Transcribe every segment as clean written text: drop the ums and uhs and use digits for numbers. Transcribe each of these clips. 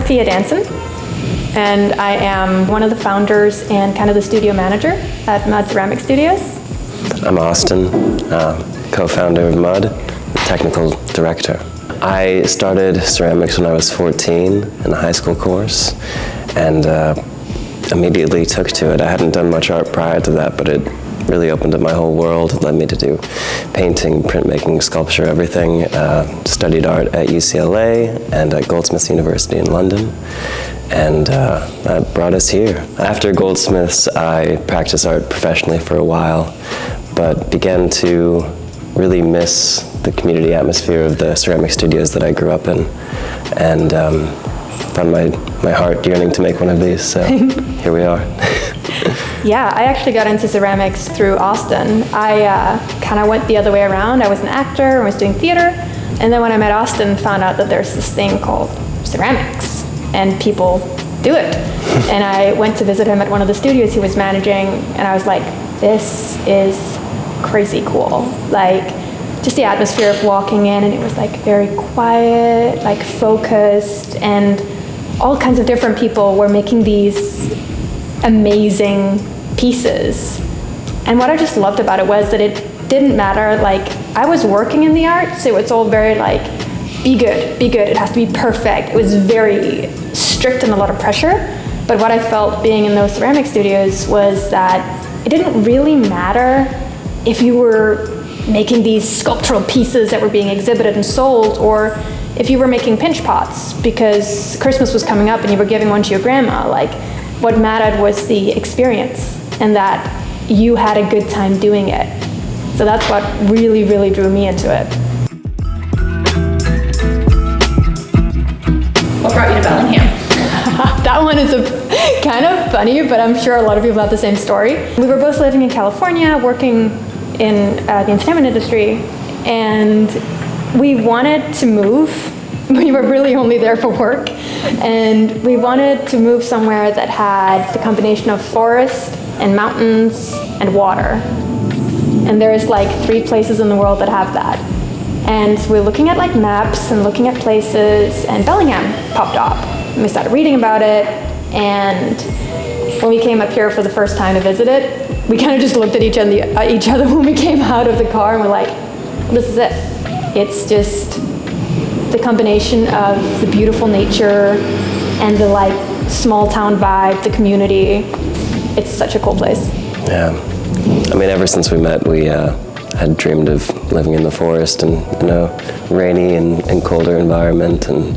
Fie and I am one of the founders and kind of the studio manager at Mud Ceramic Studios. I'm Austin, co-founder of Mud, technical director. I started ceramics when I was 14 in a high school course, and immediately took to it. I hadn't done much art prior to that, but it really opened up my whole world. It led me to do painting, printmaking, sculpture, everything. Studied art at UCLA and at Goldsmiths University in London, and that brought us here. After Goldsmiths, I practiced art professionally for a while, but began to really miss the community atmosphere of the ceramic studios that I grew up in, and found my heart yearning to make one of these, so here we are. Yeah, I actually got into ceramics through Austin. I kind of went the other way around. I was an actor and was doing theater, and then when I met Austin, found out that there's this thing called ceramics, and people do it. And I went to visit him at one of the studios he was managing, and I was like, this is crazy cool. Like, just the atmosphere of walking in, and it was like very quiet, like focused, and all kinds of different people were making these amazing pieces. And what I just loved about it was that it didn't matter, like, I was working in the art, so it's all very like, be good, it has to be perfect. It was very strict and a lot of pressure, but what I felt being in those ceramic studios was that it didn't really matter if you were making these sculptural pieces that were being exhibited and sold, or if you were making pinch pots because Christmas was coming up and you were giving one to your grandma. Like, what mattered was the experience and that you had a good time doing it. So that's what really, really drew me into it. What brought you to Bellingham? That one is kind of funny, but I'm sure a lot of people have the same story. We were both living in California, working in the entertainment industry, and we wanted to move. We were really only there for work, and we wanted to move somewhere that had the combination of forest and mountains and water. And there's like 3 places in the world that have that. And we're looking at like maps and looking at places, and Bellingham popped up. And we started reading about it, and when we came up here for the first time to visit it, we kind of just looked at each other when we came out of the car, and we're like, this is it. It's just the combination of the beautiful nature and the like small town vibe, the community. It's such a cool place. Yeah, I mean, ever since we met, we had dreamed of living in the forest and, you know, rainy and colder environment, and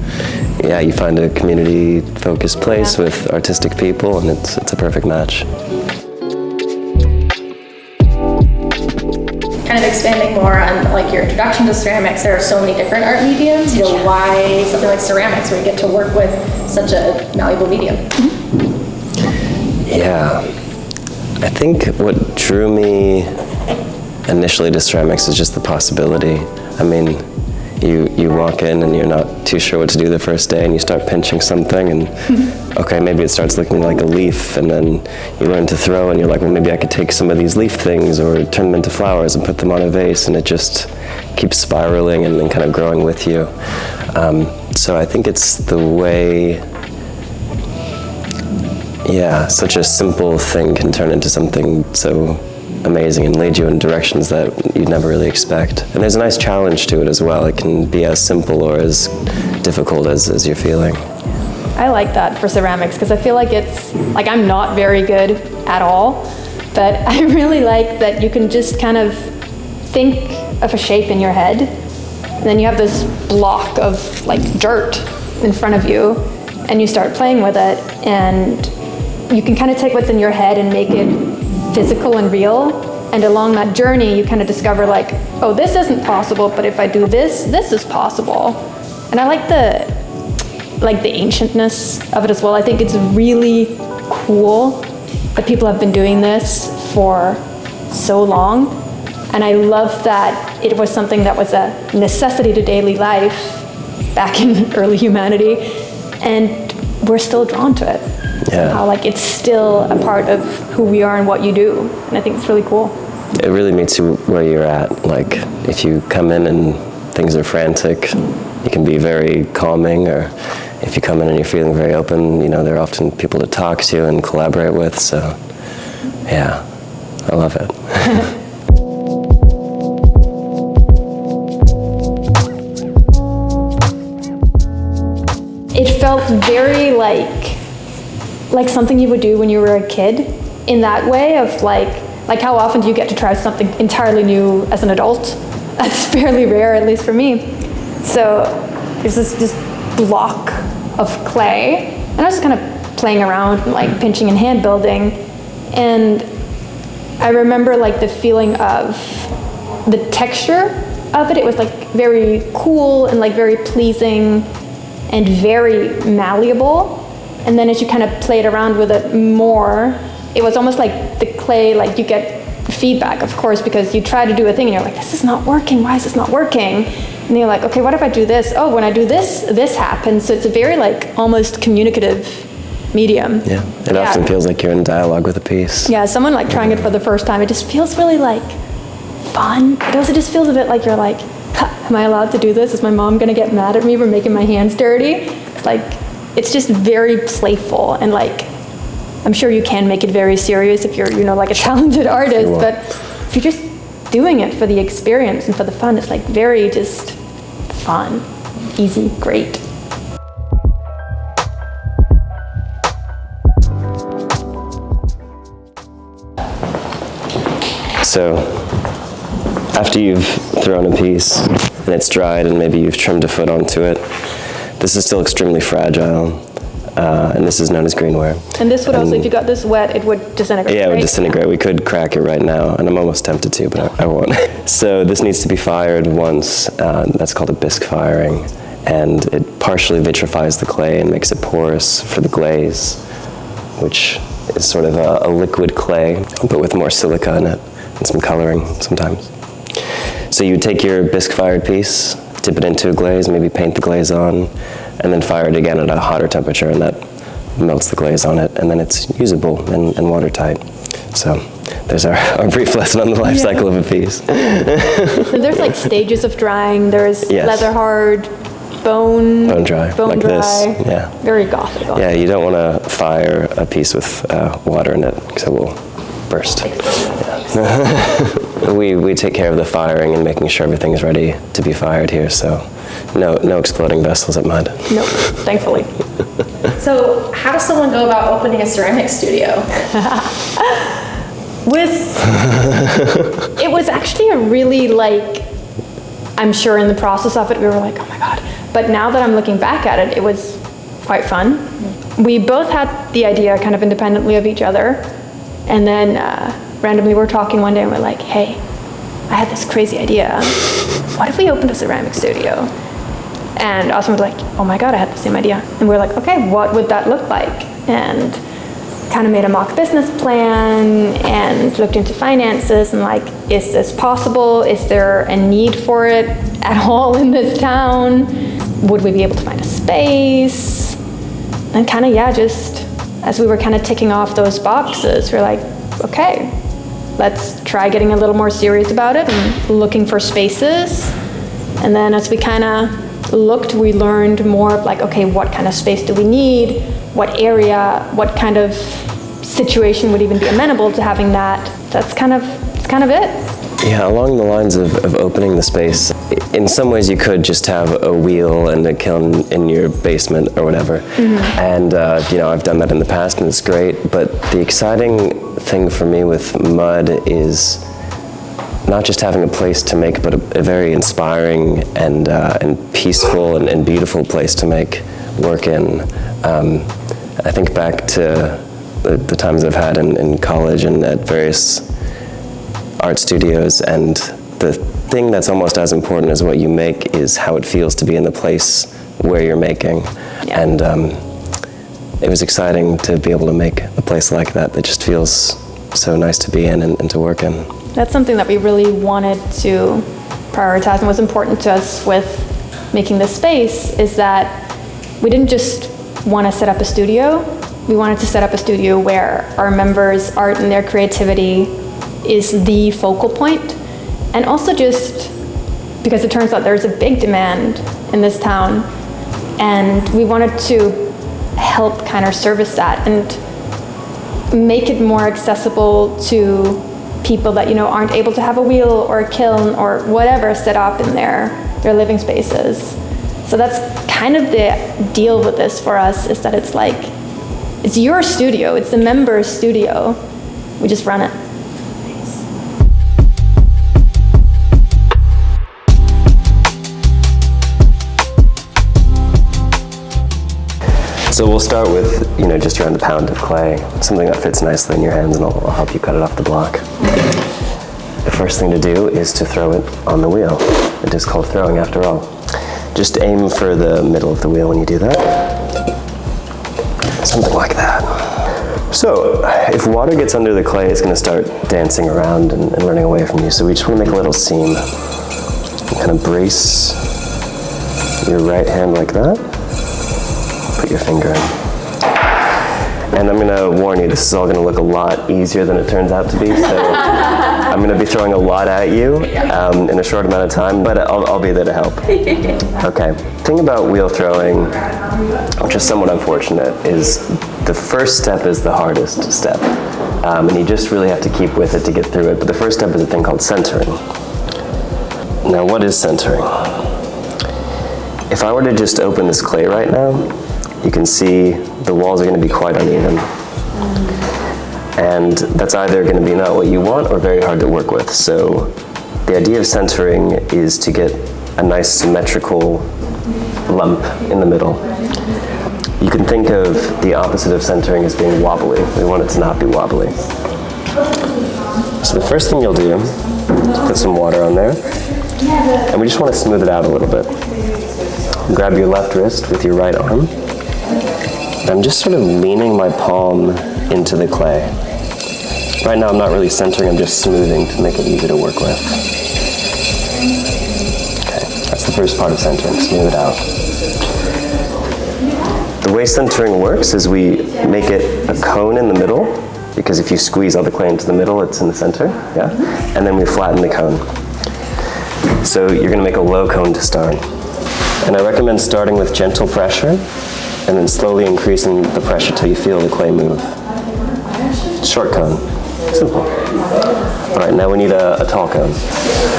yeah, you find a community-focused place with artistic people, and it's a perfect match. Kind of expanding more on like your introduction to ceramics, there are so many different art mediums. You know, why something like ceramics where you get to work with such a malleable medium? Yeah, I think what drew me initially to ceramics is just the possibility. I mean, you walk in and you're not too sure what to do the first day, and you start pinching something, and okay, maybe it starts looking like a leaf, and then you learn to throw, and you're like, well, maybe I could take some of these leaf things or turn them into flowers and put them on a vase, and it just keeps spiraling and then kind of growing with you. So I think it's the way, yeah, such a simple thing can turn into something so amazing and lead you in directions that you'd never really expect. And there's a nice challenge to it as well. It can be as simple or as difficult as you're feeling. I like that for ceramics, because I feel like it's, like, I'm not very good at all, but I really like that you can just kind of think of a shape in your head, and then you have this block of like dirt in front of you, and you start playing with it, and you can kind of take what's in your head and make it physical and real, and along that journey you kind of discover like, oh, this isn't possible, but if I do this, this is possible. And I like the ancientness of it as well. I think it's really cool that people have been doing this for so long, and I love that it was something that was a necessity to daily life back in early humanity, and we're still drawn to it. Yeah. Somehow, like, it's still a part of who we are and what you do, and I think it's really cool. It really meets you where you're at. Like, if you come in and things are frantic, it can be very calming, or if you come in and you're feeling very open, you know, there are often people to talk to and collaborate with, so yeah, I love it. It felt very like something you would do when you were a kid, in that way of like how often do you get to try something entirely new as an adult? That's fairly rare, at least for me. So there's this block of clay, and I was kind of playing around and like pinching and hand building, and I remember like the feeling of the texture of it. It was like very cool and like very pleasing and very malleable. And then as you kind of played around with it more, it was almost like the clay, like you get feedback, of course, because you try to do a thing and you're like, this is not working, why is this not working? And you're like, okay, what if I do this? Oh, when I do this, this happens. So it's a very like almost communicative medium. Yeah, it often feels like you're in dialogue with a piece. Yeah, someone like trying it for the first time, it just feels really like fun. It also just feels a bit like you're like, am I allowed to do this? Is my mom gonna get mad at me for making my hands dirty? It's like, it's just very playful, and like, I'm sure you can make it very serious if you're, you know, like a talented artist, Sure. but if you're just doing it for the experience and for the fun, it's like very just fun, easy, great. So after you've thrown a piece and it's dried and maybe you've trimmed a foot onto it, this is still extremely fragile, and this is known as greenware. And this would also, if you got this wet, it would disintegrate. Yeah, it would right? disintegrate. We could crack it right now, and I'm almost tempted to, but I won't. So this needs to be fired once. That's called a bisque firing, and it partially vitrifies the clay and makes it porous for the glaze, which is sort of a liquid clay, but with more silica in it and some coloring sometimes. So you take your bisque fired piece, dip it into a glaze, maybe paint the glaze on, and then fire it again at a hotter temperature, and that melts the glaze on it, and then it's usable and watertight. So there's our brief lesson on the life cycle of a piece. So there's like stages of drying. There's Yes. leather hard, bone dry, bone like dry. this. Yeah. Very gothic. Yeah, you don't want to fire a piece with water in it, because it will burst. We take care of the firing and making sure everything's ready to be fired here, so no exploding vessels at Mud. Nope, thankfully. So how does someone go about opening a ceramic studio? It was actually a really like, I'm sure in the process of it, we were like, oh my God. But now that I'm looking back at it, it was quite fun. We both had the idea kind of independently of each other. And then randomly we're talking one day and we're like, hey, I had this crazy idea. What if we opened a ceramic studio? And Austin was like, oh my God, I had the same idea. And we were like, okay, what would that look like? And kind of made a mock business plan and looked into finances and like, is this possible? Is there a need for it at all in this town? Would we be able to find a space? And kind of, yeah, just as we were kind of ticking off those boxes, we're like, okay, let's try getting a little more serious about it and looking for spaces. And then as we kind of looked, we learned more of like, okay, what kind of space do we need? What area, what kind of situation would even be amenable to having that? That's kind of it. Yeah, along the lines of opening the space, in some ways you could just have a wheel and a kiln in your basement or whatever. And you know, I've done that in the past and it's great, but the exciting thing for me with Mud is not just having a place to make, but a very inspiring and peaceful and beautiful place to make work in. I think back to the times I've had in college and at various art studios, and the thing that's almost as important as what you make is how it feels to be in the place where you're making. Yeah. And it was exciting to be able to make a place like that just feels so nice to be in and to work in. That's something that we really wanted to prioritize and was important to us with making this space, is that we didn't just want to set up a studio. We wanted to set up a studio where our members' art and their creativity is the focal point. And also just because it turns out there's a big demand in this town, And we wanted to help kind of service that and make it more accessible to people that, aren't able to have a wheel or a kiln or whatever set up in their living spaces. So that's kind of the deal with this for us, is that it's like, it's your studio, it's the member's studio. We just run it. So we'll start with, just around a pound of clay, something that fits nicely in your hands, and I'll help you cut it off the block. The first thing to do is to throw it on the wheel. It is called throwing after all. Just aim for the middle of the wheel when you do that. Something like that. So if water gets under the clay, it's going to start dancing around and running away from you. So we just want to make a little seam. Kind of brace your right hand like that. Put your finger in. And I'm going to warn you, this is all going to look a lot easier than it turns out to be. So I'm going to be throwing a lot at you in a short amount of time, but I'll be there to help. Okay. The thing about wheel throwing, which is somewhat unfortunate, is the first step is the hardest step. And you just really have to keep with it to get through it. But the first step is a thing called centering. Now, what is centering? If I were to just open this clay right now, you can see the walls are going to be quite uneven. And that's either going to be not what you want or very hard to work with. So the idea of centering is to get a nice symmetrical lump in the middle. You can think of the opposite of centering as being wobbly. We want it to not be wobbly. So the first thing you'll do is put some water on there. And we just want to smooth it out a little bit. Grab your left wrist with your right arm. And I'm just sort of leaning my palm into the clay. Right now I'm not really centering, I'm just smoothing to make it easy to work with. Okay, that's the first part of centering, smooth it out. The way centering works is we make it a cone in the middle, because if you squeeze all the clay into the middle, it's in the center, yeah? And then we flatten the cone. So you're gonna make a low cone to start. And I recommend starting with gentle pressure, and then slowly increasing the pressure till you feel the clay move. Short cone, simple. All right, now we need a tall cone.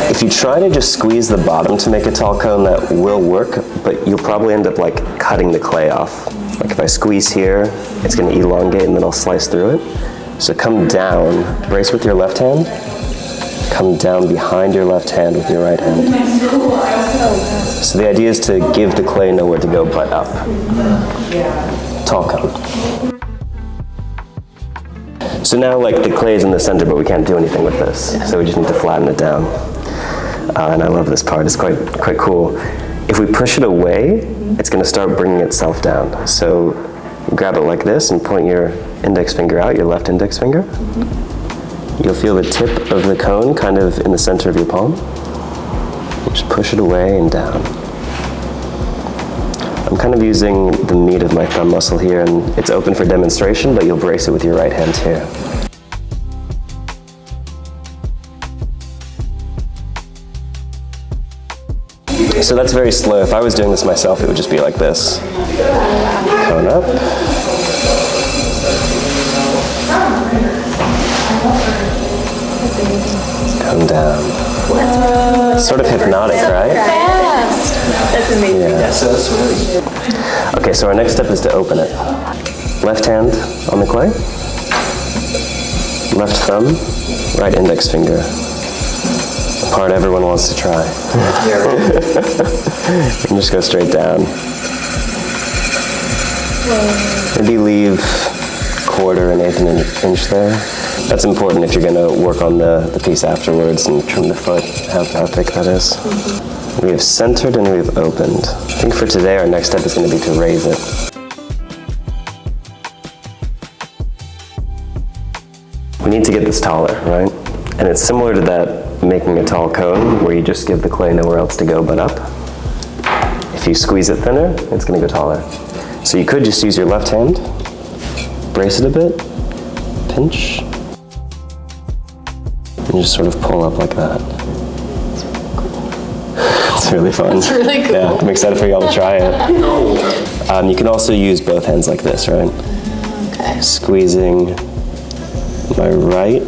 If you try to just squeeze the bottom to make a tall cone, that will work, but you'll probably end up like cutting the clay off. Like if I squeeze here, it's gonna elongate and then I'll slice through it. So come down, brace with your left hand, come down behind your left hand with your right hand. So the idea is to give the clay nowhere to go but up. Tall cone. So now like the clay is in the center, but we can't do anything with this. So we just need to flatten it down. And I love this part, it's quite cool. If we push it away, it's gonna start bringing itself down. So grab it like this and point your index finger out, your left index finger. You'll feel the tip of the cone kind of in the center of your palm. You just push it away and down. I'm kind of using the meat of my thumb muscle here, and it's open for demonstration, but you'll brace it with your right hand here. So that's very slow. If I was doing this myself, it would just be like this. Cone up. Come down. Sort of hypnotic, right? That's amazing. Yeah. Okay, so our next step is to open it. Left hand on the clay. Left thumb, right index finger. The part everyone wants to try. And just go straight down. Maybe leave quarter and eighth of an inch there. That's important if you're going to work on the piece afterwards and trim the foot, how thick that is. We have centered and we've opened. I think for today our next step is going to be to raise it. We need to get this taller, right? And it's similar to that making a tall cone where you just give the clay nowhere else to go but up. If you squeeze it thinner, it's going to go taller. So you could just use your left hand, brace it a bit, pinch, and just sort of pull up like that. It's really fun. It's really cool. Yeah, I'm excited for y'all to try it. You can also use both hands like this, right? Okay. Squeezing my right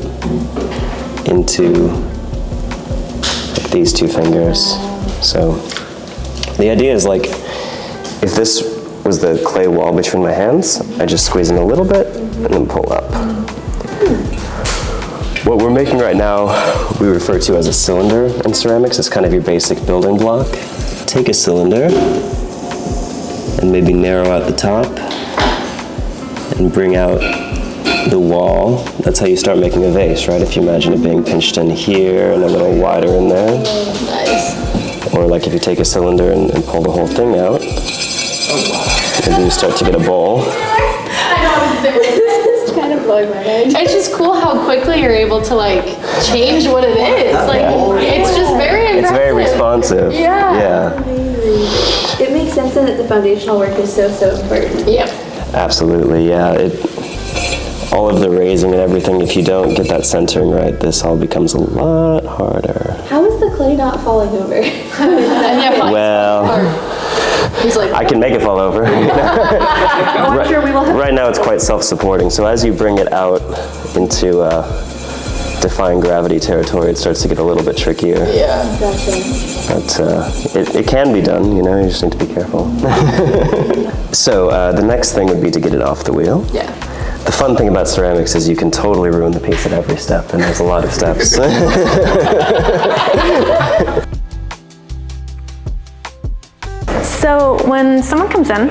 into like these two fingers. So the idea is like, if this was the clay wall between my hands, I just squeeze in a little bit and then pull up. What we're making right now, we refer to as a cylinder in ceramics. It's kind of your basic building block. Take a cylinder and maybe narrow out the top and bring out the wall. That's how you start making a vase, right? If you imagine it being pinched in here and a little wider in there. Nice. Or like if you take a cylinder and pull the whole thing out, and then you start to get a bowl. This is kind of blowing my mind. It's just cool how quickly you're able to like change what it is. Like it's just very impressive. It's very responsive. Yeah. It makes sense that the foundational work is so important. Yep. Absolutely, yeah. All of the raising and everything, if you don't get that centering right, this all becomes a lot harder. How is the clay not falling over? Well, he's like, I can make it fall over. I'm sure we will have. Right now it's quite self-supporting, so as you bring it out into defying gravity territory, it starts to get a little bit trickier. yeah. But it can be done, you know, you just need to be careful. So the next thing would be to get it off the wheel. Yeah. The fun thing about ceramics is you can totally ruin the piece at every step, and there's a lot of steps. So when someone comes in,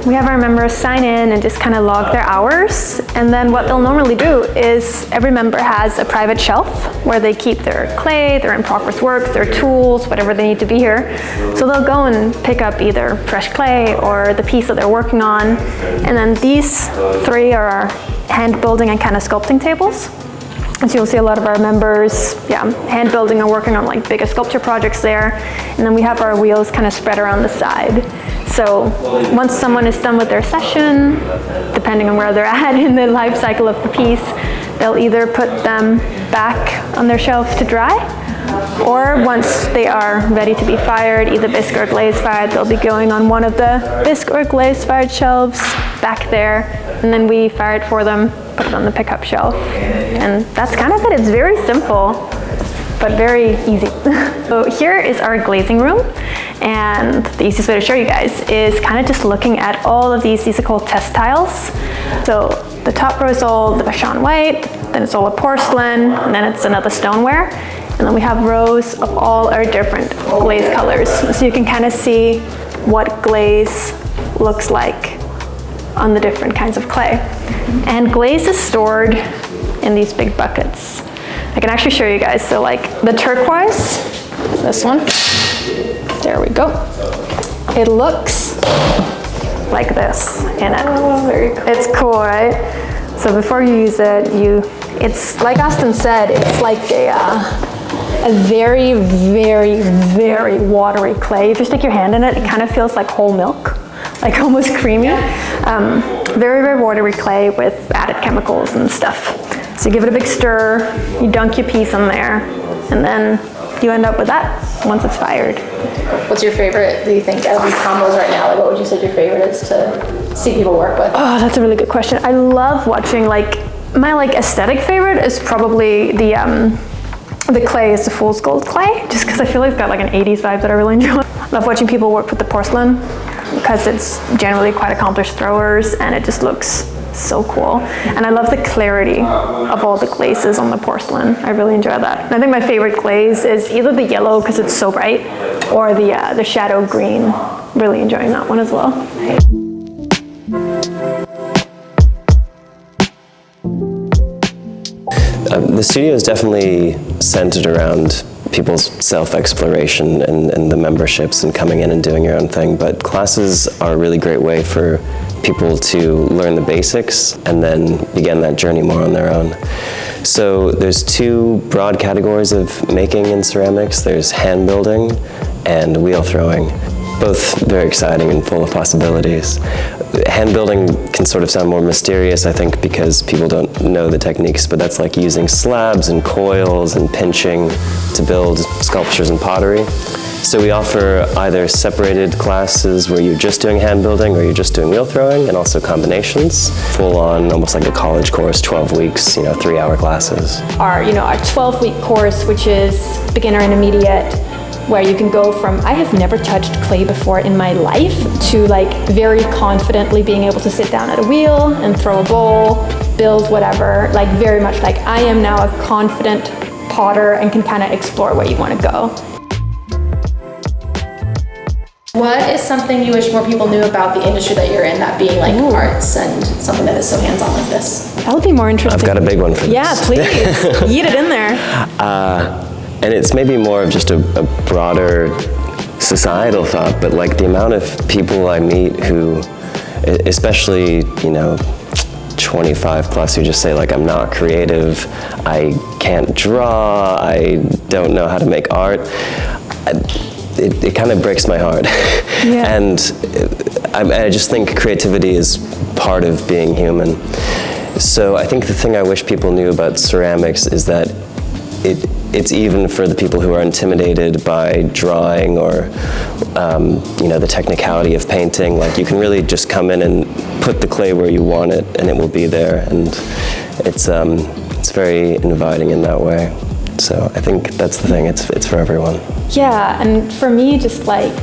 we have our members sign in and just kind of log their hours. And then what they'll normally do is every member has a private shelf where they keep their clay, their in-progress work, their tools, whatever they need to be here. So they'll go and pick up either fresh clay or the piece that they're working on. And then these three are our hand building and kind of sculpting tables. And so you'll see a lot of our members, hand building and working on like bigger sculpture projects there. And then we have our wheels kind of spread around the side. So once someone is done with their session, depending on where they're at in the life cycle of the piece, they'll either put them back on their shelf to dry, or once they are ready to be fired, either bisque or glaze fired, they'll be going on one of the bisque or glaze fired shelves back there, and then we fire it for them, put it on the pickup shelf. And that's kind of it. It's very simple, but very easy. So here is our glazing room. And the easiest way to show you guys is kind of just looking at all of these are called test tiles. So the top row is all the Vachon white, then it's all a porcelain, and then it's another stoneware. And then we have rows of all our different glaze colors. So you can kind of see what glaze looks like on the different kinds of clay. And glaze is stored in these big buckets. I can actually show you guys. So like the turquoise, this one, there we go. It looks like this in it. Oh, very cool. It's cool, right? So before you use it, it's like Austin said, it's like a very, very, very watery clay. If you stick your hand in it, it kind of feels like whole milk, like almost creamy. Very, very watery clay with added chemicals and stuff. So you give it a big stir, you dunk your piece in there, and then you end up with that once it's fired. What's your favorite, do you think, of these combos right now? Like, what would you say your favorite is to see people work with? Oh, that's a really good question. I love watching, my aesthetic favorite is probably the clay is the fool's gold clay, just because I feel like it's got like an 80s vibe that I really enjoy. I love watching people work with the porcelain because it's generally quite accomplished throwers and it just looks so cool. And I love the clarity of all the glazes on the porcelain. I really enjoy that. And I think my favorite glaze is either the yellow because it's so bright or the shadow green. Really enjoying that one as well. The studio is definitely centered around people's self-exploration and the memberships and coming in and doing your own thing, but classes are a really great way for people to learn the basics and then begin that journey more on their own. So there's two broad categories of making in ceramics. There's hand building and wheel throwing. Both very exciting and full of possibilities. Hand building can sort of sound more mysterious, I think, because people don't know the techniques, but that's like using slabs and coils and pinching to build sculptures and pottery. So we offer either separated classes where you're just doing hand building or you're just doing wheel throwing, and also combinations. Full on, almost like a college course, 12 weeks, 3-hour classes. Our 12-week course, which is beginner intermediate, where you can go from, I have never touched clay before in my life, to like very confidently being able to sit down at a wheel and throw a bowl, build whatever, like very much like I am now a confident potter and can kind of explore where you want to go. What is something you wish more people knew about the industry that you're in, that being like arts and something that is so hands-on like this? That would be more interesting. I've got a big one for this. Yeah, please. Yeet it in there. And it's maybe more of just a broader societal thought, but like the amount of people I meet who, especially, 25 plus, who just say like, I'm not creative, I can't draw, I don't know how to make art. It kind of breaks my heart. Yeah. And I just think creativity is part of being human. So I think the thing I wish people knew about ceramics is that it's even for the people who are intimidated by drawing or the technicality of painting. Like, you can really just come in and put the clay where you want it and it will be there. And it's very inviting in that way. So I think that's the thing, it's for everyone. Yeah, and for me, just like,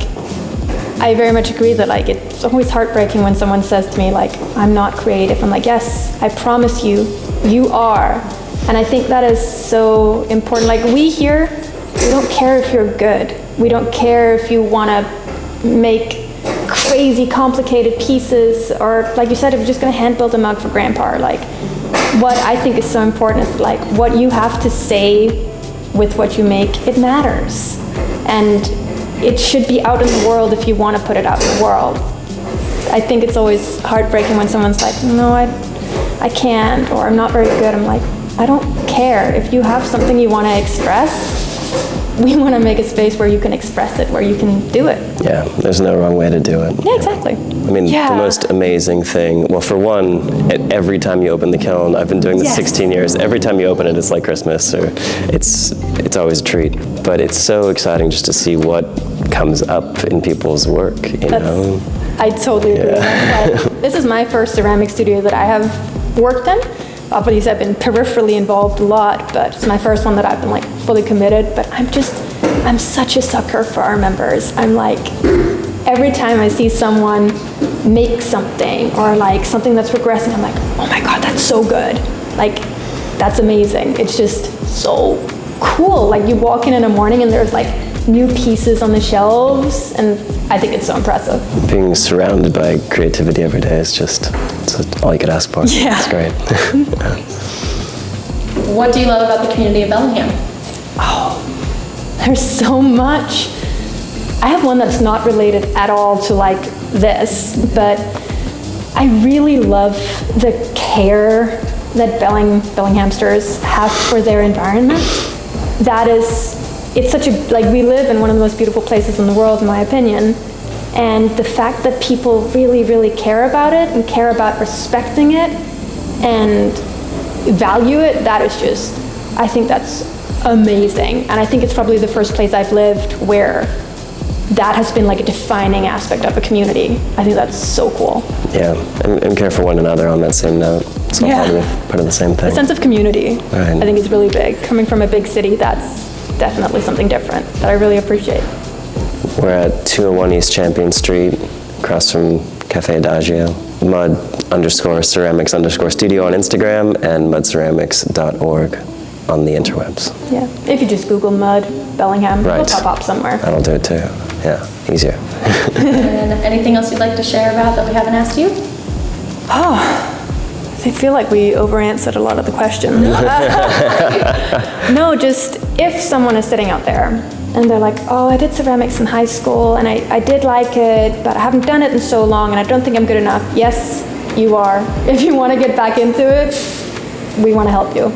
I very much agree that like it's always heartbreaking when someone says to me like, I'm not creative. I'm like, yes, I promise you, you are. And I think that is so important. Like, we here, we don't care if you're good. We don't care if you want to make crazy complicated pieces, or like you said, if you're just going to hand build a mug for grandpa. Like, what I think is so important is like what you have to say with what you make, it matters. And it should be out in the world if you want to put it out in the world. I think it's always heartbreaking when someone's like, no, I can't, or I'm not very good. I'm like, I don't care. If you have something you want to express, we want to make a space where you can express it, where you can do it. Yeah, there's no wrong way to do it. Yeah, exactly. I mean, the most amazing thing, well, for one, every time you open the kiln, I've been doing this 16 years, every time you open it, it's like Christmas, or it's always a treat. But it's so exciting just to see what comes up in people's work, you know? I totally agree. Like, this is my first ceramic studio that I have worked in. Obviously, I've been peripherally involved a lot, but it's my first one that I've been like fully committed. But I'm such a sucker for our members. I'm like, every time I see someone make something or like something that's progressing, I'm like, oh my God, that's so good. Like, that's amazing. It's just so cool. Like, you walk in the morning and there's like new pieces on the shelves, and I think it's so impressive. Being surrounded by creativity every day is just, it's all you could ask for. Yeah. It's great. What do you love about the community of Bellingham? Oh, there's so much. I have one that's not related at all to like this, but I really love the care that Bellinghamsters have for their environment. That is, it's such a, like, we live in one of the most beautiful places in the world, in my opinion, and the fact that people really, really care about it and care about respecting it and value it, that is just, I think that's amazing. And I think it's probably the first place I've lived where that has been like a defining aspect of a community. I think that's so cool. Yeah, and care for one another on that same note. It's all part of the same thing. The sense of community, right, I think is really big. Coming from a big city, that's definitely something different that I really appreciate. We're at 201 East Champion Street, across from Cafe Adagio. Mud_ceramics_studio on Instagram, and mudceramics.org on the interwebs. Yeah, if you just Google Mud Bellingham, it'll pop up somewhere. That'll do it too. Yeah, easier. And anything else you'd like to share about that we haven't asked you? Oh, I feel like we over-answered a lot of the questions. No, just if someone is sitting out there and they're like, oh, I did ceramics in high school and I did like it, but I haven't done it in so long and I don't think I'm good enough. Yes, you are. If you want to get back into it, we want to help you.